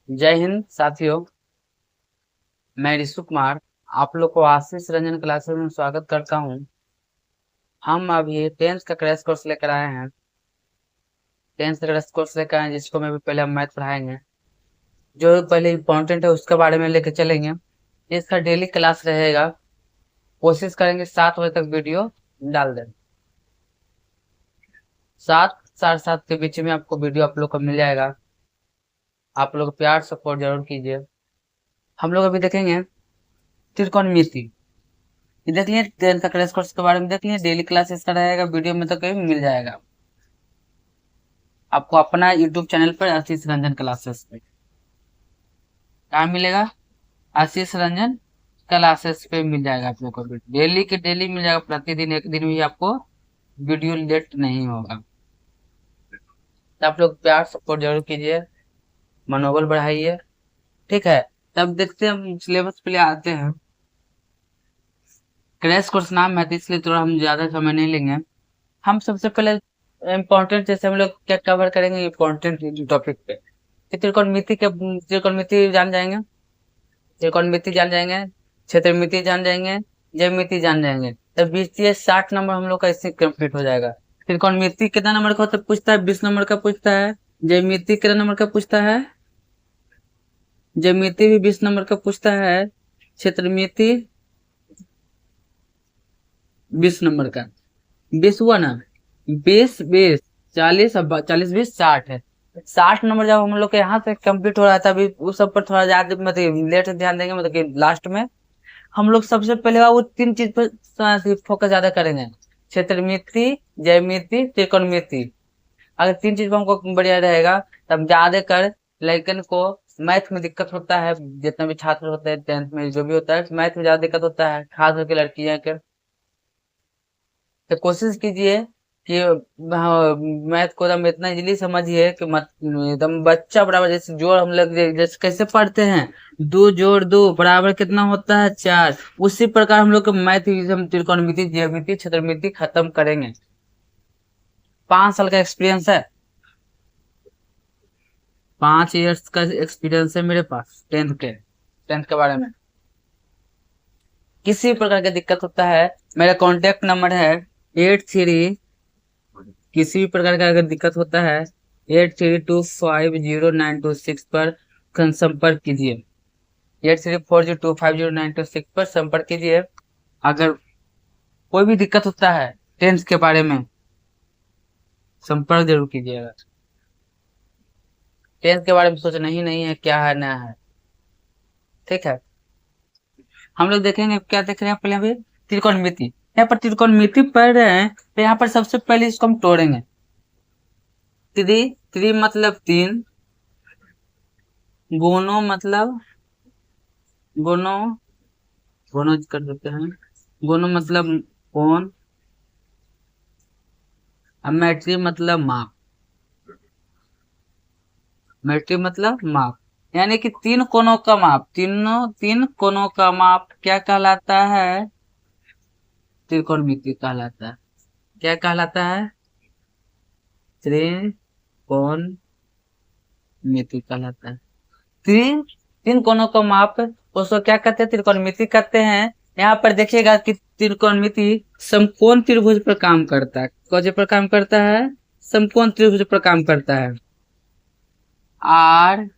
जय हिंद साथियों। मैं ऋषु कुमार आप लोग को आशीष रंजन क्लासेस में स्वागत करता हूं। हम अभी 10th का क्रैश कोर्स लेकर आए हैं। 10th का क्रैश कोर्स लेकर आए हैं, जिसको में भी पहले हम मैथ पढ़ाएंगे। जो पहले इम्पोर्टेंट है उसके बारे में लेकर चलेंगे। इसका डेली क्लास रहेगा। कोशिश करेंगे 7 बजे तक वीडियो डाल दें। 7 7:30 के बीच में आपको वीडियो आप लोग को मिल जाएगा। आप लोग प्यार सपोर्ट जरूर कीजिए। हम लोग अभी देखेंगे त्रिकोणमिति। ये देख लिए 10th का क्रैश कोर्स के बारे में देख लिए। डेली क्लास इसका रहेगा, वीडियो में तो कहीं मिल जाएगा आपको अपना यूट्यूब चैनल पर आशीष रंजन क्लासेस पे। कहाँ मिलेगा? आशीष रंजन क्लासेस पे मिल जाएगा आप लोग को। डेली के डेली मिल जाएगा, प्रतिदिन एक दिन भी आपको वीडियो लेट नहीं होगा। तो आप लोग प्यार सपोर्ट जरूर कीजिए, मनोबल बढ़ाइए, ठीक है। तब देखते हैं, हम सिलेबस पे आते हैं। क्रैश कोर्स नाम है तो इसलिए थोड़ा हम ज्यादा समय नहीं लेंगे। हम सबसे पहले इम्पोर्टेंट, जैसे हम लोग क्या कवर करेंगे इम्पोर्टेंट टॉपिक पे। त्रिकोणमिति जान जाएंगे, त्रिकोणमिति जान जाएंगे, क्षेत्रमिति जान जाएंगे, ज्यामिति जान जाएंगे। तब 20 से 60 नंबर हम लोग का इससे कंप्लीट हो जाएगा। त्रिकोणमिति कितना नंबर का होता है पूछता है? 20 नंबर का पूछता है। ज्यामिति कितना नंबर का पूछता है? ज्यामिति भी 20 नंबर का पूछता है। क्षेत्रमिति 20 नंबर का। 20 हुआ ना? 20 20 40, अब 40 20 60 है। 60 नंबर जब हम लोग के यहाँ से कंप्लीट हो रहा था, अभी उस सब पर थोड़ा ज्यादा मतलब लेट ध्यान देंगे, मतलब कि लास्ट में हम लोग सबसे पहले वो 3 चीज पर फोकस ज्यादा करेंगे। क्षेत्रमिति, ज्यामिति, त्रिकोणमिति। अगर 3 चीज पर हमको बढ़िया रहेगा तब ज्यादा कर लेकिन को मैथ में दिक्कत होता है। जितना भी छात्र होते हैं 10th में जो भी होता है, मैथ में ज्यादा दिक्कत होता है, खास करके लड़कियां के। तो कोशिश कीजिए कि मैथ को एकदम इतना इजीली समझिए कि मत एकदम बच्चा बराबर। जैसे जोड़ हम लोग जैसे कैसे पढ़ते हैं, 2 जोड़ 2 बराबर कितना होता है? 4। उसी प्रकार हम लोग मैथ हम त्रिकोणमिति, ज्यामिति, क्षेत्रमिति खत्म करेंगे। 5 साल का एक्सपीरियंस है, 5 इयर्स का एक्सपीरियंस है मेरे पास 10th के बारे में। किसी प्रकार की दिक्कत होता है, मेरा कॉन्टेक्ट नंबर है 83। किसी भी प्रकार का अगर दिक्कत होता है 83250926 पर संपर्क कीजिए। 8340250926 पर संपर्क कीजिए। अगर कोई भी दिक्कत होता है 10th के बारे में, संपर्क जरूर कीजिएगा। 10th के बारे में सोचना ही नहीं है क्या है नया है, ठीक है। हम लोग देखेंगे, क्या देख रहे हैं पहले अभी? त्रिकोणमिति। यहाँ पर त्रिकोणमिति पढ़ रहे हैं तो यहाँ पर सबसे पहले इसको हम तोड़ेंगे। त्रि त्रि मतलब 3, गुणो मतलब गुणो गुणो कर देते हैं। गुणो मतलब कोण, अब मैट्री मतलब माप। मैट्री मतलब माप, यानी कि 3 कोणों का माप। 3 कोणों का माप क्या कहलाता है? त्रिकोणमिति कहलाता है। क्या कहलाता है? त्रिकोणमिति कहलाता है। तीन 3 कोणों का माप उसको क्या कहते हैं? त्रिकोणमिति कहते हैं। यहाँ पर देखिएगा कि त्रिकोणमिति समकोण त्रिभुज पर काम करता है। कौन पर काम करता है? समकोण त्रिभुज पर काम करता है। RAK,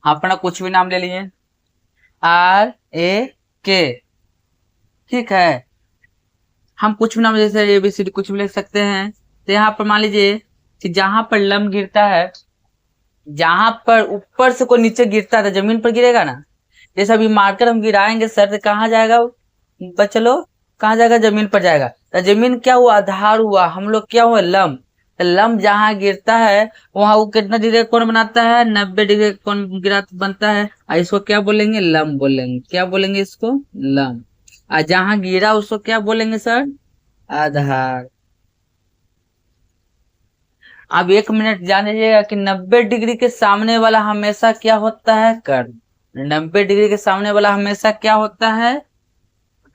अपना कुछ भी नाम ले लिए, RAK, ठीक है। हम कुछ भी नाम जैसे ABCD कुछ भी लिख सकते हैं। तो यहाँ पर मान लीजिए कि जहां पर लंब गिरता है, जहां पर ऊपर से कोई नीचे गिरता है तो जमीन पर गिरेगा ना। जैसे अभी मार्कर हम गिराएंगे सर, तो कहाँ जाएगा बच्चे लोग? कहाँ जाएगा? जमीन पर जाएगा। तो जमीन क्या हुआ? आधार हुआ। हम लोग क्या हुआ? लंब। तो लंब जहां गिरता है वहां वो कितना डिग्री कोण बनाता है? 90 डिग्री कोण गिरा बनता है। और इसको क्या बोलेंगे? लंब बोलेंगे। क्या बोलेंगे इसको? लंब। और जहां गिरा उसको क्या बोलेंगे सर? आधार। अब 1 मिनट जान लीजिएगा कि 90 डिग्री के सामने वाला हमेशा क्या होता है? कर्ण। 90 डिग्री के सामने वाला हमेशा क्या होता है?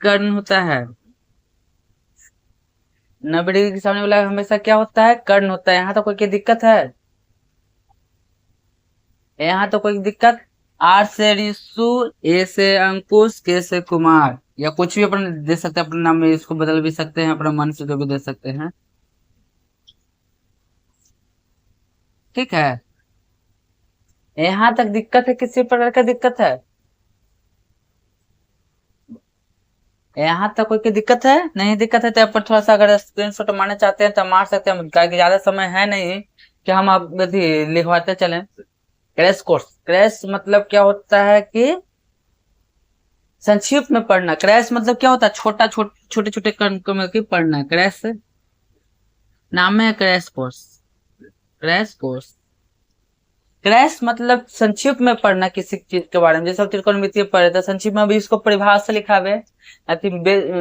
कर्ण होता है। 90 डिग्री के सामने वाला हमेशा क्या होता है? कर्ण होता है। यहाँ तो कोई की दिक्कत है? यहाँ तो कोई दिक्कत। आर से रिशु, ए से अंकुश, के से कुमार, या कुछ भी अपन दे सकते हैं, अपने नाम में इसको बदल भी सकते हैं, अपना मन से जो भी दे सकते हैं। ठीक है, यहाँ तक दिक्कत है? किसी प्रकार का दिक्कत है? यहाँ तक कोई की दिक्कत है? नहीं दिक्कत है तो आप थोड़ा सा अगर स्क्रीनशॉट मारना चाहते हैं तो मार सकते हैं, क्या कि ज्यादा समय है नहीं कि हम आप लिखवाते चलें। क्रैश कोर्स, क्रैश मतलब क्या होता है कि संक्षिप्त में पढ़ना। क्रैश मतलब क्या होता है? छोटे छोटे कण को मिलकर पढ़ना। क्रैश नाम है crash course. Crash course, crash मतलब संक्षिप्त में पढ़ना किसी चीज के बारे में। जैसे हम त्रिकोणमितीय पढ़े तो संक्षिप्त में अभी इसको परिभाषा लिखा हुआ है।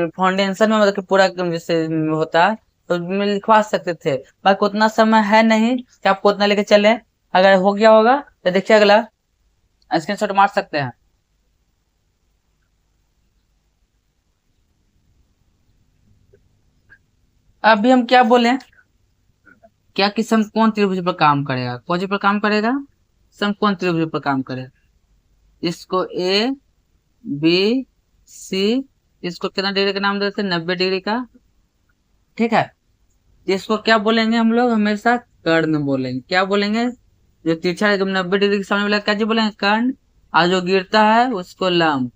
फाउंडेशन में मतलब कि पूरा जैसे होता है तो लिखवा सकते थे, बाकी उतना समय है नहीं कि आपको उतना लेके चले। अगर हो गया होगा तो देखिए अगला स्क्रीनशॉट मार सकते हैं। अभी हम क्या बोले, क्या कि समकोण त्रिभुज पर काम करेगा। कौन सी पर काम करेगा? समकोण त्रिभुज पर काम करेगा। इसको ए बी सी, इसको कितना डिग्री का नाम देते हैं? 90 डिग्री का। ठीक है, इसको क्या बोलेंगे हम लोग? हमेशा कर्ण बोलेंगे। क्या बोलेंगे? जो तिरछा एकदम 90 डिग्री के सामने वाला क्या जी बोलेंगे? कर्ण। और जो गिरता है उसको लंब,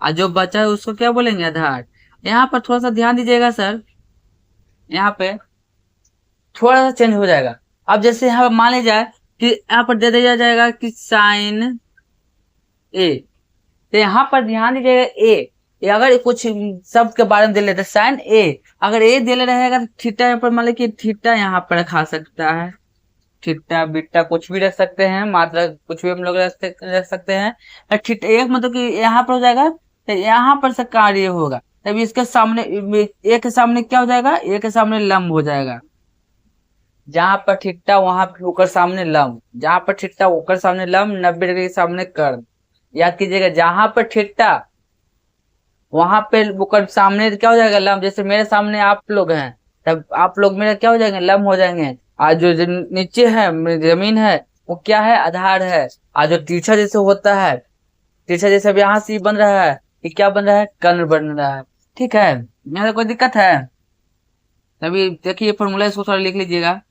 और जो बचा है उसको क्या बोलेंगे? आधार। यहाँ पर थोड़ा सा ध्यान दीजिएगा सर, यहाँ पे थोड़ा सा चेंज हो जाएगा। अब जैसे यहाँ मान ली जाए कि यहाँ पर दे दिया जाएगा कि साइन ए, तो यहाँ पर ध्यान दीजिएगा ए अगर कुछ शब्द के बारे में दे लेते साइन ए, अगर ए दे ले रहेगा तो थीटा यहाँ पर मान लीजिए कि थीटा यहाँ पर रखा सकता है। थीटा बीटा कुछ भी रख सकते हैं, मात्रा कुछ भी हम लोग रख सकते हैं। थीटा एक मतलब कि यहाँ पर हो जाएगा तो यहाँ पर से कार्य होगा, तभी इसके सामने ए के सामने क्या हो जाएगा? ए के सामने लंब हो जाएगा। जहां पर थीटा वहां पर होकर सामने लंब, जहां पर थीटा होकर सामने लंब, 90 डिग्री के सामने कर्ण। याद कीजिएगा, जहां पर थीटा वहां पे होकर सामने क्या हो जाएगा? लंब। जैसे मेरे सामने आप लोग हैं तब आप लोग मेरे क्या हो जाएंगे? लंब हो जाएंगे। आज जो नीचे है जमीन है वो क्या है? आधार है। आज जो तिरछा जैसे होता है, तिरछा जैसे अब यहाँ से बन रहा है, ये क्या बन रहा है? कर्ण बन रहा है। ठीक है, यहाँ कोई दिक्कत है? तभी देखिए फॉर्मूला इसको थोड़ा लिख लीजिएगा,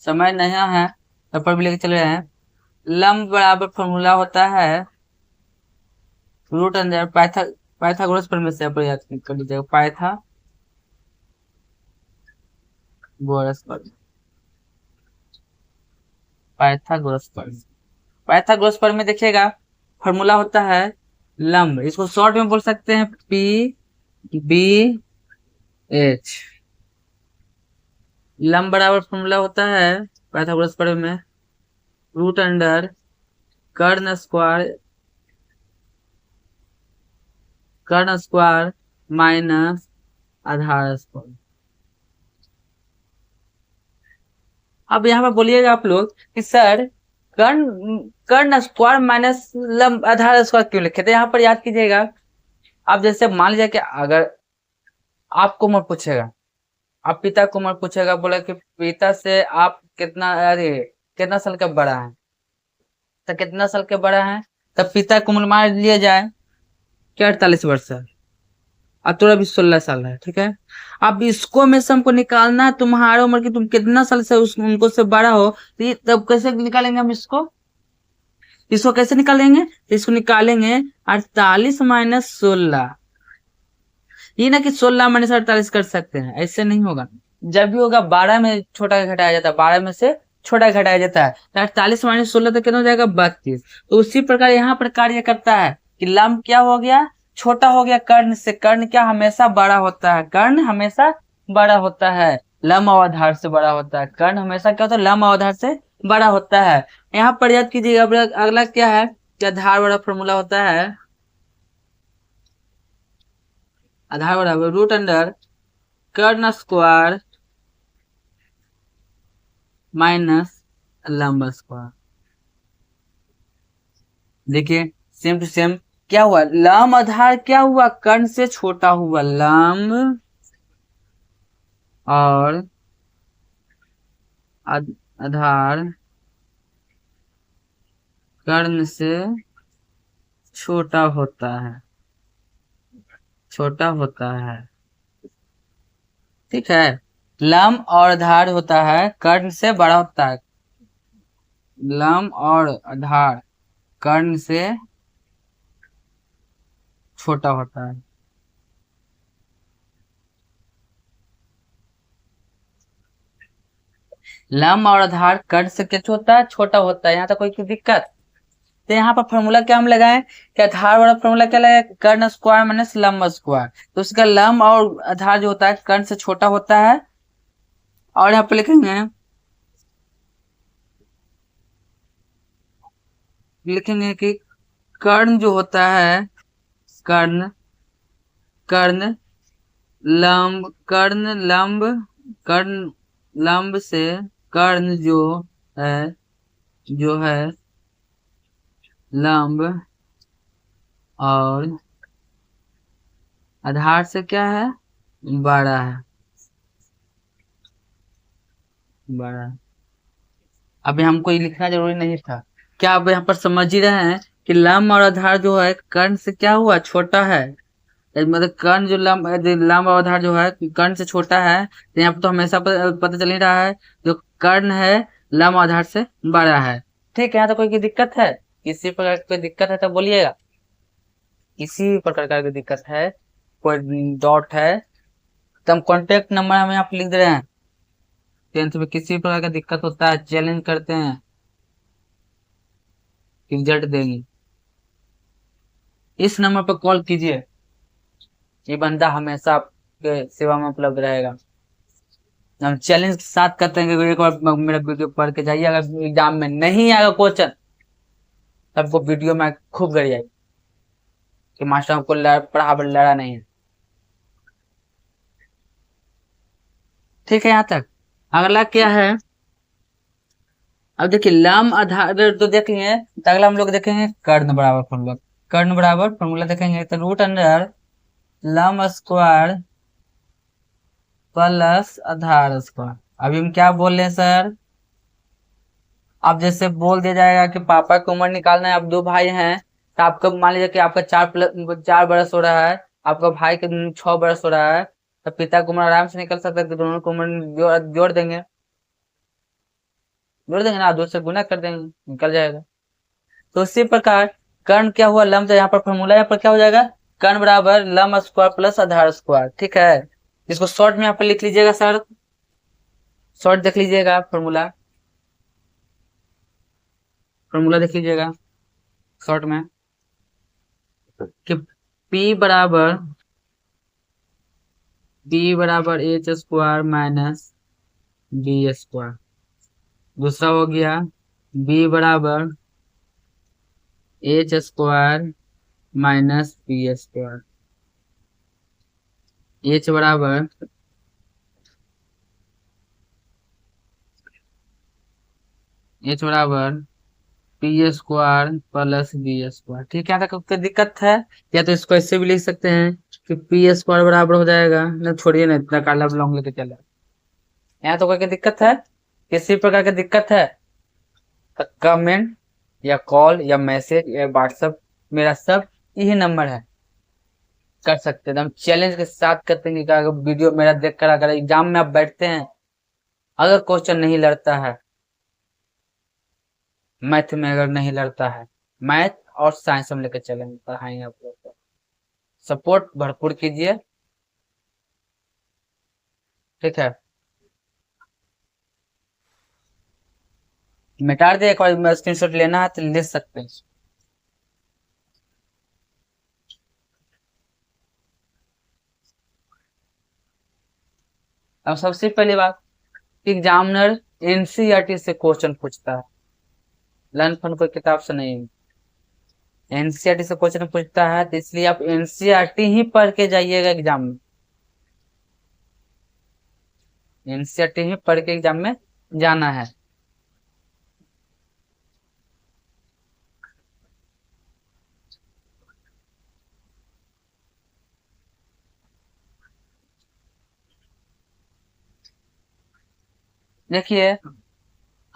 समय नहीं है तब पर भी लेके चले रहे हैं। लंब बराबर फॉर्मूला होता है रूट अंदर पाइथागोरस प्रमेय से आप याद कर लीजिएगा। पाइथागोरस प्रमेय, पाइथागोरस प्रमेय, पाइथागोरस प्रमेय देखिएगा फॉर्मूला होता है लंब। इसको शॉर्ट में बोल सकते हैं पी बी एच। लंब बराबर फॉर्मूला होता है पाइथागोरस प्रमेय में रूट अंडर कर्ण स्क्वायर माइनस आधार स्क्वायर। अब यहाँ पर बोलिएगा आप लोग कि sir Karna Karna square minus लंब आधार स्क्वायर क्यों लिखे थे? यहाँ पर याद कीजिएगा, आप जैसे मान लीजिए कि अगर आपको उम्र पूछेगा, आप पिता को उम्र पूछेगा, बोला कि पिता से आप कितना, अरे कितना साल का बड़ा है, तो कितना साल के बड़ा है, तब पिता को उम्र मान लिया जाए क्या 48 वर्ष है, अब तो अभी 16 साल है। ठीक है, अब इसको में से हमको निकालना है तुम्हारा उम्र की तुम कितना साल से उनको से बड़ा हो, तो ये तब कैसे निकालेंगे हम इसको? इसको कैसे निकालेंगे? तो इसको निकालेंगे 48 माइनस 16। ये ना कि 16 माइनस 48 कर सकते हैं, ऐसे नहीं होगा। जब भी होगा 12 में छोटा घटाया जाता है, 12 में से छोटा घटाया जाता है, तो 48 माइनस 16 तो कितना हो जाएगा? 32। तो उसी प्रकार यहाँ पर कार्य करता है कि लंब क्या हो गया? छोटा हो गया कर्ण से। कर्ण क्या हमेशा बड़ा होता है? कर्ण हमेशा बड़ा होता है, लंब और आधार से बड़ा होता है। कर्ण हमेशा क्या होता है? लंब और आधार से बड़ा होता है। यहाँ पर याद कीजिएगा अगला क्या है कि आधार बड़ा फॉर्मूला होता है, आधार बराबर रूट अंडर कर्ण स्क्वायर माइनस लंब स्क्वायर। देखिए सेम टू सेम क्या हुआ? लंब आधार क्या हुआ? कर्ण से छोटा हुआ लंब और आधार कर्ण से छोटा होता है, छोटा होता है। ठीक है। लंब और आधार होता है कर्ण से बड़ा होता है। लंब और आधार कर्ण से छोटा होता है। लंब और आधार कर्ण से क्या होता है, छोटा होता है। यहाँ तक कोई दिक्कत? तो यहाँ पर फॉर्मूला क्या हम लगाएं कि आधार वाला फॉर्मूला क्या लगाए, कर्ण स्क्वायर माइनस लंब स्क्वायर। तो उसका लंब और आधार जो होता है कर्ण से छोटा होता है। और यहाँ पे लिखेंगे, लिखेंगे कि कर्ण जो होता है, कर्ण, कर्ण लंब, कर्ण लंब, कर्ण लंब से, कर्ण है जो है लंब और आधार से क्या है, बड़ा है, बड़ा। अभी हमको ये लिखना जरूरी नहीं था। क्या आप यहाँ पर समझ ही रहे हैं कि लंब और आधार जो है कर्ण से क्या हुआ, छोटा है। मतलब कर्ण जो लंब है, लंब और आधार जो है कर्ण से छोटा है। तो यहाँ पर तो हमेशा पता चल ही रहा है जो कर्ण है लंब और आधार से बड़ा है। ठीक है। यहाँ तो कोई दिक्कत है? किसी प्रकार की कोई दिक्कत है तो बोलिएगा। किसी प्रकार की दिक्कत है, कोई डॉट है तो हम कॉन्टेक्ट नंबर हमें यहाँ पे लिख दे रहे हैं। टेंथ में किसी प्रकार का दिक्कत होता है, चैलेंज करते हैं, रिजल्ट देंगे। इस नंबर पर कॉल कीजिए, ये बंदा हमेशा आपके सेवा में उपलब्ध रहेगा। हम चैलेंज के साथ कहते हैं कि एक बार मेरा वीडियो पढ़ के जाइए। अगर एग्जाम में नहीं आएगा क्वेश्चन, सबको वीडियो में खूब गरिए कि मास्टर आपको पढ़ा लड़ा नहीं है। ठीक है यहाँ तक। अगला क्या है, अब देखिए लंब आधार तो देखेंगे, तो अगला हम लोग देखेंगे कर्ण बराबर फॉर्मूला। कर्ण बराबर फॉर्मूला देखेंगे तो रूट अंडर लंब स्क्वायर प्लस आधार स्क्वायर। अभी हम क्या बोल रहे हैं सर, अब जैसे बोल दिया जाएगा कि पापा की उम्र निकालना है, आप दो भाई हैं, तो आपका मान लीजिए कि आपका 4 बरस हो रहा है, आपका भाई के 6 बरस हो रहा है, तो पिता की उम्र आराम से निकल सकता है। तो दोनों की उम्र जोड़ देंगे, जोड़ देंगे ना, 2 से गुना कर देंगे, निकल जाएगा। तो इसी प्रकार कर्ण क्या हुआ, लंब, तो यहाँ पर फॉर्मूला यहाँ पर क्या हो जाएगा, कर्ण बराबर लंब स्क्वायर प्लस आधार स्क्वायर। ठीक है। इसको शॉर्ट में यहाँ पर लिख लीजिएगा सर, शॉर्ट देख लीजिएगा फॉर्मूला, फॉर्मूला देख लीजिएगा शॉर्ट में कि P बराबर H square minus B square. दूसरा हो गया B बराबर H square minus B square. H बराबर P square plus B square. ठीक है। तक कोई दिक्कत है? या तो इसको ऐसे भी लिख सकते हैं कि पी स्क्वायर बराबर हो जाएगा, ना छोड़िए ना, इतना काला लॉन्ग लेके चला। यहाँ तो कोई दिक्कत है? किसी प्रकार की दिक्कत है तो कमेंट या कॉल या मैसेज या व्हाट्सएप, मेरा सब यही नंबर है, कर सकते हैं। हम चैलेंज के साथ करते हैं कि अगर वीडियो मेरा देखकर अगर एग्जाम में आप बैठते हैं, अगर क्वेश्चन नहीं लड़ता है, मैथ में अगर नहीं लड़ता है, मैथ और साइंस हम लेकर चलेंगे, पढ़ाएंगे आप लोग को। सपोर्ट भरपूर कीजिए। ठीक है। मिटा दे, एक बार स्क्रीनशॉट लेना है तो ले सकते हैं। अब सबसे पहली बात, एग्जामिनर एनसीईआरटी से क्वेश्चन पूछता है, लर्न फन कोई किताब से नहीं। एनसीईआरटी से क्वेश्चन पूछता है, तो इसलिए आप एनसीईआरटी ही पढ़ के जाइएगा एग्जाम में। एनसीईआरटी ही पढ़ के एग्जाम में जाना है। देखिए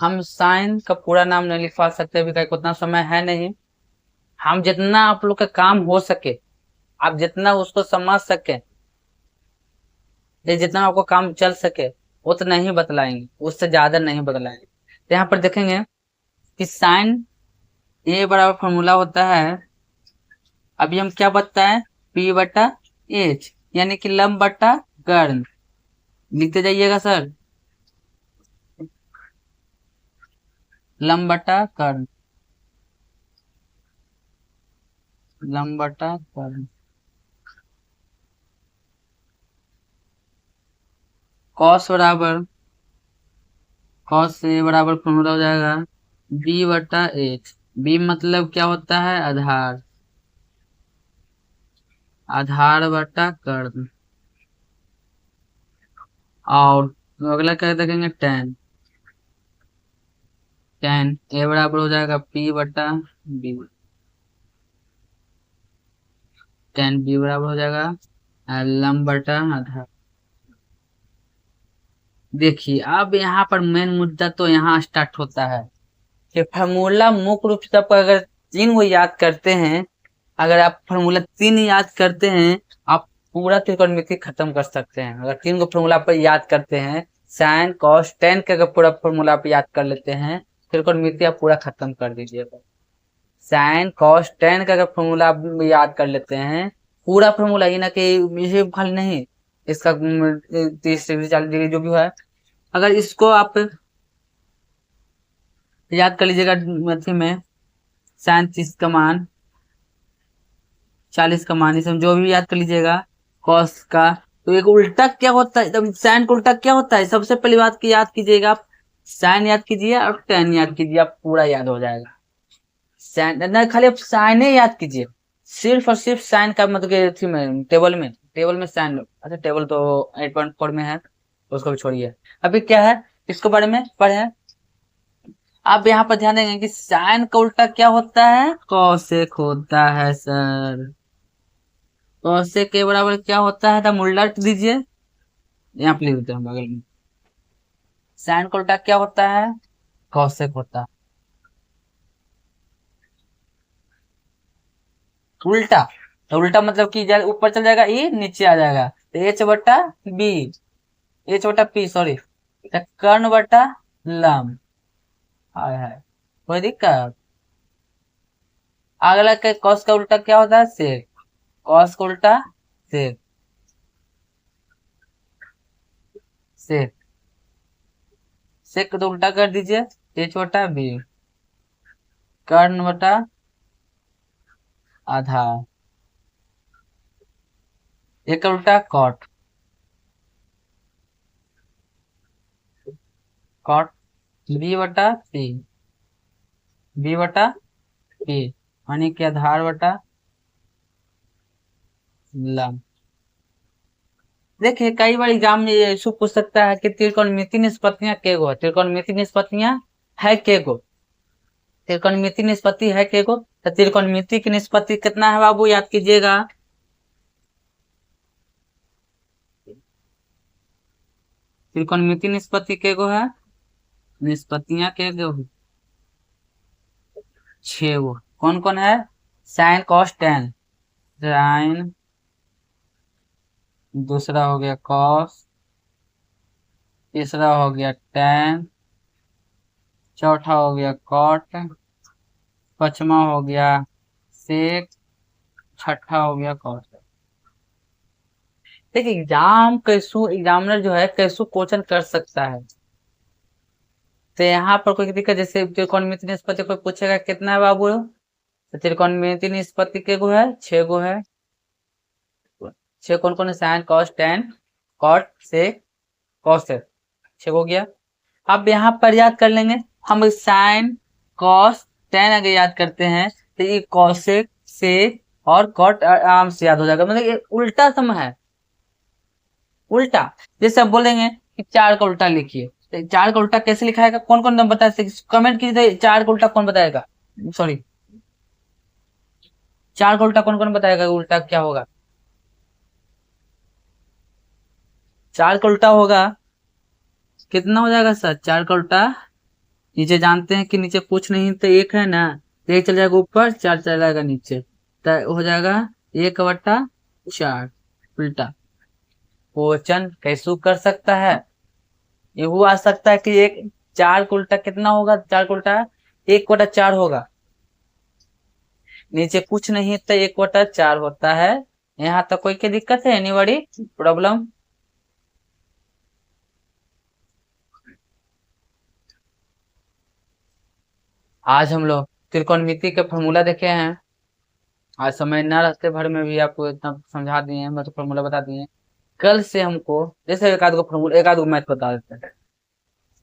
हम साइन का पूरा नाम नहीं लिखवा सकते अभी, का उतना समय है नहीं। हम जितना आप लोग का काम हो सके, आप जितना उसको समझ सके, जितना आपको काम चल सके उतना ही बतलाएंगे, उससे ज्यादा नहीं बतलाएंगे। तो यहाँ पर देखेंगे कि साइन ए बराबर फॉर्मूला होता है, अभी हम क्या बताएं, पी बटा एच, यानी कि लंब बटा कर्ण। लिखते जाइएगा सर, लंब बटा कर्ण, लंब बटा कर्ण। कॉस बराबर, कॉस ए बराबर फॉर्मूला हो जाएगा बी बटा एच। बी मतलब क्या होता है, आधार, आधार बटा कर्ण। और अगला क्या देखेंगे, टेन, टेन ए बराबर हो जाएगा पी बटा बी, टेन बी बराबर हो जाएगा लंब बटा आधार। देखिए अब यहाँ पर मेन मुद्दा तो यहाँ स्टार्ट होता है कि फार्मूला मुख्य रूप से आपको अगर तीन को याद करते हैं, अगर आप फार्मूला तीन याद करते हैं, आप पूरा त्रिकोणमिति खत्म कर सकते हैं। अगर तीन को फार्मूला पर याद करते हैं, साइन कॉस टेन का अगर पूरा फार्मूला आप याद कर लेते हैं, त्रिकोणमिति आप पूरा खत्म कर दीजिएगा। साइन कॉस टेन का अगर फॉर्मूला आप याद कर लेते हैं, पूरा फॉर्मूला, ये ना कि ये खाली नहीं, इसका 30 डिग्री 40 डिग्री जो भी है, अगर इसको आप याद कर लीजिएगा मध्य में, साइन 30 का मान, 40 का मान, इसमें जो भी याद कर लीजिएगा, कॉस का, तो एक उल्टा क्या होता है, तब साइन का उल्टा क्या होता है, सबसे पहली बात की याद कीजिएगा आप, साइन याद कीजिए और टेन याद कीजिए, आप पूरा याद हो जाएगा। साइन ना, खाली आप साइन ही याद कीजिए, सिर्फ और सिर्फ साइन का मतलब कि में टेबल में साइन, अच्छा टेबल तो 8.4 में है, उसको भी छोड़िए। अभी क्या है, इसके बारे में पढ़े। आप यहाँ पर ध्यान देंगे कि साइन का उल्टा क्या होता है, कॉसेक होता है सर। कॉसेक के बराबर क्या होता है, तब उल्टा दीजिए, यहाँ पे लिख देते हैं बगल में। साइन का उल्टा क्या होता है, कॉसेक होता है। उल्टा, तो उल्टा मतलब कि ऊपर चल जाएगा ई, नीचे आ जाएगा, तो एच बटा बी, एच बटा पी सॉरी, कर्ण बटा लम। हाय हाय, कोई दिक्कत। अगला के कॉस का उल्टा क्या होता है, सेक, कॉस का उल्टा सेक, सेक, सेक तो उल्टा कर दीजिए, एच बटा बी, कर्ण बटा आधा, एक का उल्टा कॉट, कॉट बी बटा पी, बी बटा पी, यानी कि आधार बटा लम। देखिए कई बार एग्जाम में ये इशू पूछ सकता है कि त्रिकोणमिति निष्पत्तियां के गो है, त्रिकोणमिति निष्पत्तियां है के गो, त्रिकोणमिति निष्पत्ति है के गो, तो त्रिकोणमिति की निष्पत्ति कितना है बाबू, याद कीजिएगा, त्रिकोणमिति निष्पत्ति के गो है, निष्पत्तियां के गो, 6 गो। कौन कौन है, साइन कॉस टेन, साइन, दूसरा हो गया कॉस, तीसरा हो गया टेन, चौथा हो गया कॉट, पांचवा हो गया सेक, छठा हो गया कॉट। देखिए एग्जाम कैसू, एग्जामिनर जो है कैसू क्वेश्चन कर सकता है, तो यहाँ पर कोई दिक्कत, जैसे त्रिकोणमिति निष्पत्ति कोई पूछेगा कितना है बाबू, तो त्रिकोणमिति निष्पत्ति के गो है, 6 गो है। 6 कौन कौन है, sine cos tan cot sec cosec, 6 हो गया। अब यहाँ पर याद कर लेंगे हम, साइन कॉस टेन अगर याद करते हैं तो ये कॉसेक सेक और कॉट आराम से याद हो जाएगा, मतलब ये उल्टा सम है, उल्टा। जैसे आप बोलेंगे कि 4 का उल्टा लिखिए, तो 4 का उल्टा कैसे लिखाएगा, कौन कौन बता सकते, कमेंट कीजिए, 4 का उल्टा कौन बताएगा, सॉरी 4 का उल्टा कौन कौन बताएगा, उल्टा क्या होगा, 4 का उल्टा होगा, कितना हो जाएगा सर, 4 का उल्टा नीचे जानते हैं कि नीचे कुछ नहीं तो एक है ना, तो एक चल जाएगा ऊपर, चार चला जाएगा नीचे, तो हो जाएगा 1/4 उल्टा। क्वेश्चन कैसे कर सकता है, ये वो आ सकता है कि एक 4 का उल्टा कितना होगा, 4 का उल्टा 1/4 होगा। नीचे कुछ नहीं तो 1/4 होता है। यहाँ तक कोई क्या दिक्कत है, एनीबॉडी प्रॉब्लम? आज हम लोग त्रिकोणमिति के फॉर्मूला देखे हैं। आज समय न रहते भर में भी आपको इतना समझा दिए हैं, मतलब फॉर्मूला बता दिए हैं। कल से हमको जैसे एक आध गो फॉर्मूला, एक आध गो मैथ बता देते हैं।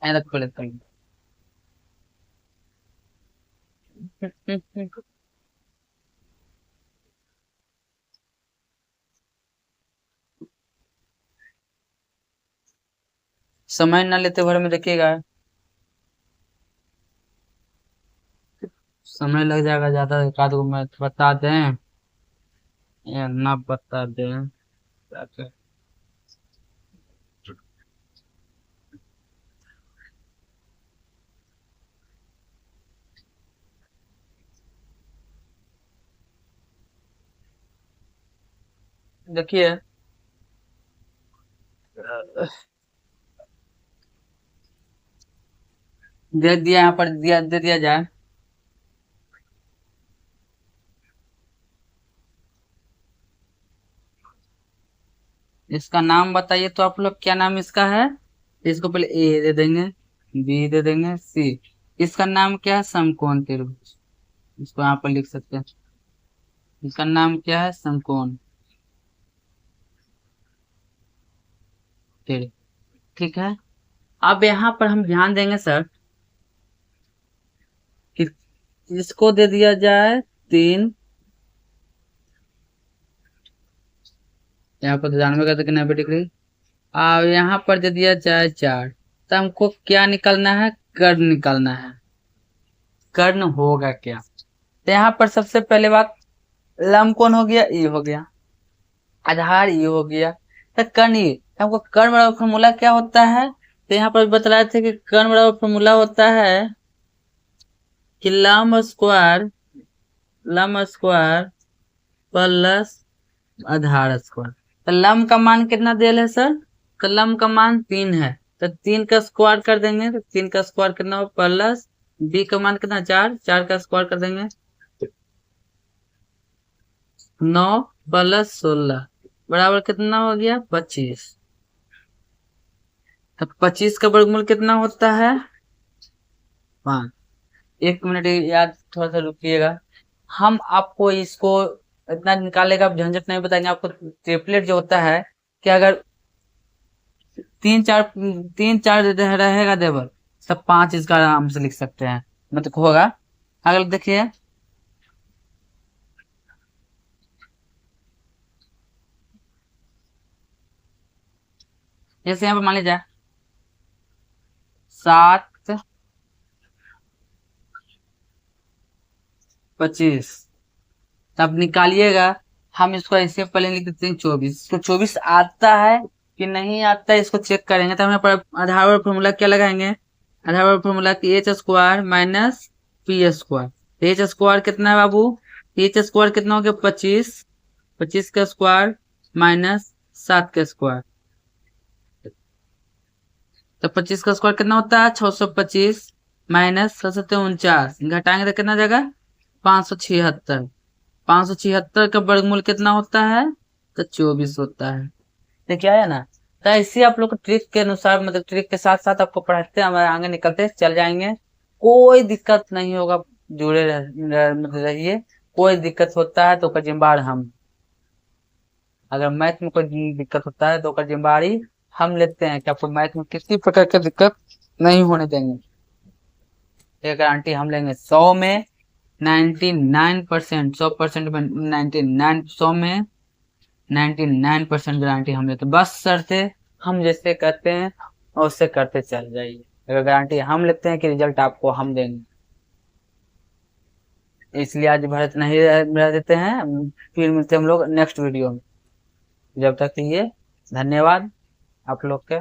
ऐसा खोल लेते हैं। समय न लेते भर में देखिएगा, समय लग जाएगा ज्यादा। एक आध गो मैथ बता दें या ना बता दें? देखिए, दे दिया, यहाँ पर दिया, दे दिया जाए। इसका नाम बताइए तो आप लोग, क्या नाम इसका है? इसको पहले ए दे देंगे, बी दे देंगे, सी। इसका नाम क्या है? समकोण त्रिभुज। इसको यहाँ पर लिख सकते हैं, इसका नाम क्या है? समकोण त्रिभुज। ठीक है। अब यहाँ पर हम ध्यान देंगे सर कि इसको दे दिया जाए 3, यहाँ पर 93 का तो 90 डिग्री। अब यहाँ पर दे दिया जाए 4, तो हमको क्या निकालना है? कर्ण निकालना है। कर्ण होगा क्या? तो यहाँ पर सबसे पहले बात, लंब कौन हो गया? ई हो गया, आधार ई हो गया, तो कर्ण ई। हमको कर्ण बराबर फॉर्मूला क्या होता है? तो यहाँ पर बता रहे थे कि कर्ण बराबर फॉर्मूला होता है कि लंब स्क्वायर प्लस आधार स्क्वायर। तो लंब का मान कितना दिया है सर? तो लंब का मान 3 है, तो 3 का स्क्वायर कर देंगे, तो 3 का स्क्वायर कितना हो? प्लस बी का मान कितना? 4, 4 का स्क्वायर कर देंगे, 9 प्लस 16 बराबर कितना हो गया? 25। तो 25 का वर्गमूल कितना होता है? 5। 1 मिनट याद, थोड़ा सा रुकिएगा। हम आपको इसको इतना निकालेगा आप झंझट नहीं बताएंगे आपको। ट्रिपलेट जो होता है कि अगर 3 4 रहेगा देवर, तब 5 इसका आराम से लिख सकते हैं, मतलब होगा। अगर देखिए, जैसे यहाँ पर मान लीजिए 7 25, तब निकालिएगा। हम इसको ऐसे पहले लिख देते हैं 24। इसको 24 आता है कि नहीं आता है, इसको चेक करेंगे। तो हम यहाँ पर आधार और फॉर्मूला क्या लगाएंगे? आधार और फॉर्मूला की H square minus P square. H square कितना है बाबू? एच स्क्वायर कितना हो गया? 25। 25 का स्क्वायर माइनस 7 का स्क्वायर, तो 25 का स्क्वायर कितना होता है? 625 माइनस 749, घटाएंगे तो कितना जाएगा? 576। 576 का वर्गमूल कितना होता है? तो 24 होता है। देखिए आया ना? तो ऐसे आप लोग ट्रिक के अनुसार, मतलब ट्रिक के साथ साथ आपको पढ़ाते हैं, हमारे आगे निकलते चल जाएंगे। कोई दिक्कत नहीं होगा, जुड़े मतलब रहिए। कोई दिक्कत होता है तो उसका जिम्मेदार हम, अगर मैथ में कोई दिक्कत होता है तो उसका जिम्मेदारी हम लेते हैं कि आपको मैथ में किसी प्रकार की दिक्कत नहीं होने देंगे। ये गारंटी हम लेंगे 100 में 99%, 100% में 99, 100 में 99% गारंटी हम लेते हैं। बस शर्ते हम जैसे करते हैं और उससे करते चल जाइए। अगर गारंटी हम लेते हैं कि रिजल्ट आपको हम देंगे, इसलिए आज भरत नहीं रह देते हैं। फिर मिलते हैं हम लोग नेक्स्ट वीडियो में। जब तक के लिए धन्यवाद आप लोग के।